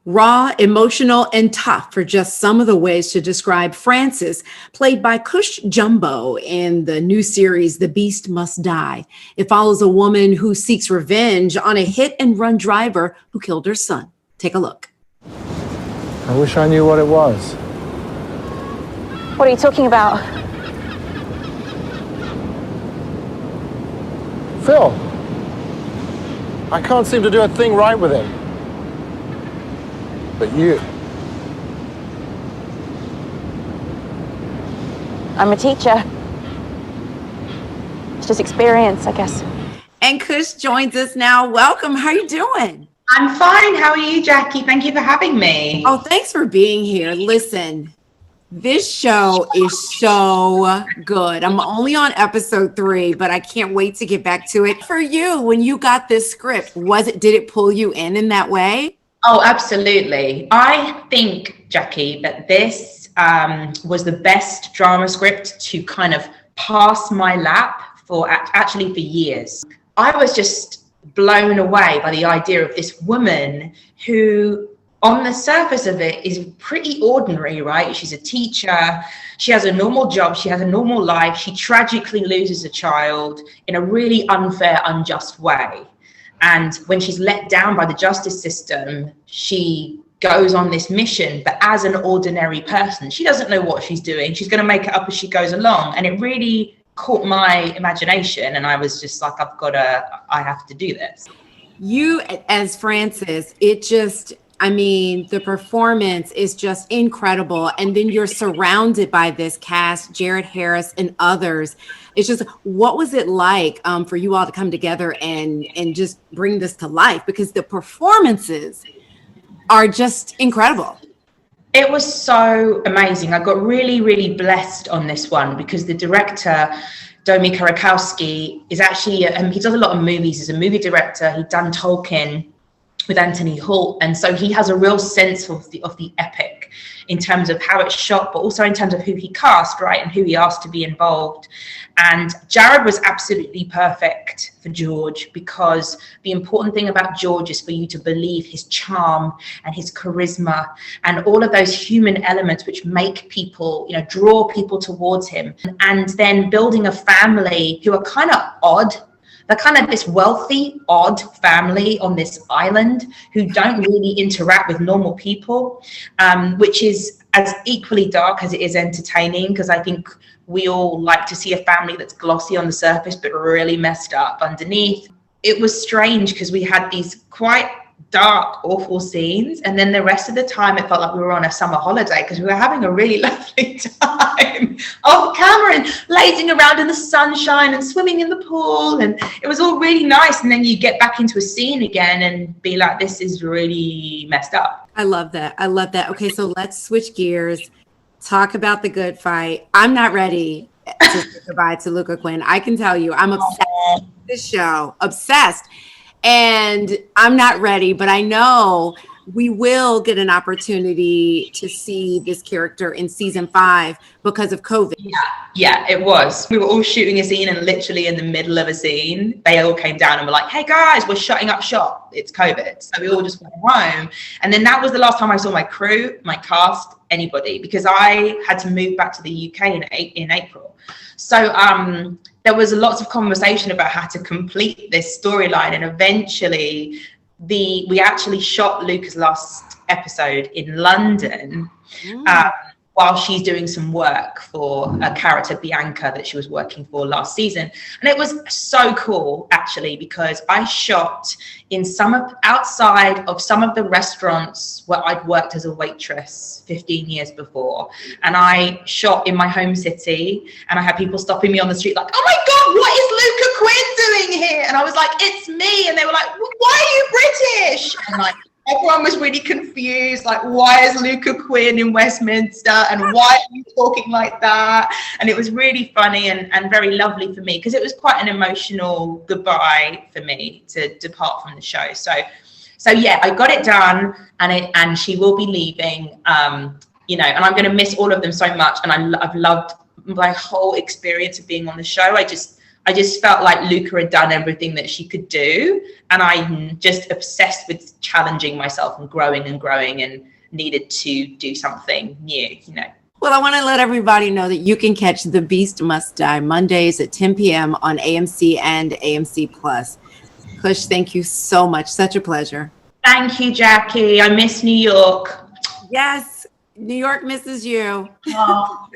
Raw, emotional, and tough are just some of the ways to describe Frances, played by Cush Jumbo in the new series, The Beast Must Die. It follows a woman who seeks revenge on a hit-and-run driver who killed her son. Take a look. I wish I knew what it was. What are you talking about? Phil! I can't seem to do a thing right with him. But you. I'm a teacher. It's just experience, I guess. And Cush joins us now. Welcome. How are you doing? I'm fine. How are you, Jackie? Thank you for having me. Oh, thanks for being here. Listen, this show is so good. I'm only on episode 3, but I can't wait to get back to it. For you, when you got this script, did it pull you in that way? Oh, absolutely. I think, Jackie, that this was the best drama script to kind of pass my lap for years. I was just blown away by the idea of this woman who, on the surface of it, is pretty ordinary, right? She's a teacher. She has a normal job. She has a normal life. She tragically loses a child in a really unfair, unjust way. And when she's let down by the justice system, she goes on this mission, but as an ordinary person. She doesn't know what she's doing. She's going to make it up as she goes along. And it really caught my imagination. And I was just like, I have to do this. You as Frances, the performance is just incredible. And then you're surrounded by this cast, Jared Harris and others. It's just, what was it like for you all to come together and just bring this to life? Because the performances are just incredible. It was so amazing. I got really, really blessed on this one because the director, Domi Karakowski, is actually, he does a lot of movies. He's a movie director. He'd done Tolkien with Anthony Hall, and so he has a real sense of the epic in terms of how it's shot, but also in terms of who he cast, right, and who he asked to be involved. And Jared was absolutely perfect for George, because the important thing about George is for you to believe his charm and his charisma and all of those human elements which make people, draw people towards him. And then building a family who are kind of odd. They're kind of this wealthy, odd family on this island who don't really interact with normal people, which is as equally dark as it is entertaining, because I think we all like to see a family that's glossy on the surface but really messed up underneath. It was strange because we had these quite dark, awful scenes, and then the rest of the time it felt like we were on a summer holiday because we were having a really lovely time off camera and lazing around in the sunshine and swimming in the pool, and it was all really nice. And then you get back into a scene again and be like, this is really messed up. I love that. Okay, so let's switch gears, talk about the good fight. I'm not ready to say goodbye to Luca Quinn. I can tell you, I'm obsessed with this show, obsessed. And I'm not ready, but I know we will get an opportunity to see this character in season 5 because of COVID. Yeah, it was. We were all shooting a scene, and literally in the middle of a scene, they all came down and were like, hey guys, we're shutting up shop. It's COVID. So we all just went home. And then that was the last time I saw my crew, my cast, anybody, because I had to move back to the UK in April. So there was lots of conversation about how to complete this storyline, and eventually we actually shot Luca's last episode in London while she's doing some work for a character, Bianca, that she was working for last season. And it was so cool, actually, because I shot in outside of some of the restaurants where I'd worked as a waitress 15 years before. And I shot in my home city, and I had people stopping me on the street like, oh my God, what is Luca Quinn doing here? And I was like, it's me. And they were like, why are you British? And like, everyone was really confused, like, why is Luca Quinn in Westminster, and why are you talking like that? And it was really funny and very lovely for me, because it was quite an emotional goodbye for me to depart from the show. So yeah, I got it done, and she will be leaving, and I'm going to miss all of them so much. And I've loved my whole experience of being on the show. I I just felt like Luca had done everything that she could do. And I'm just obsessed with challenging myself and growing and needed to do something new, you know. Well, I want to let everybody know that you can catch The Beast Must Die Mondays at 10 p.m. on AMC and AMC Plus. Cush, thank you so much. Such a pleasure. Thank you, Jackie. I miss New York. Yes, New York misses you. Oh.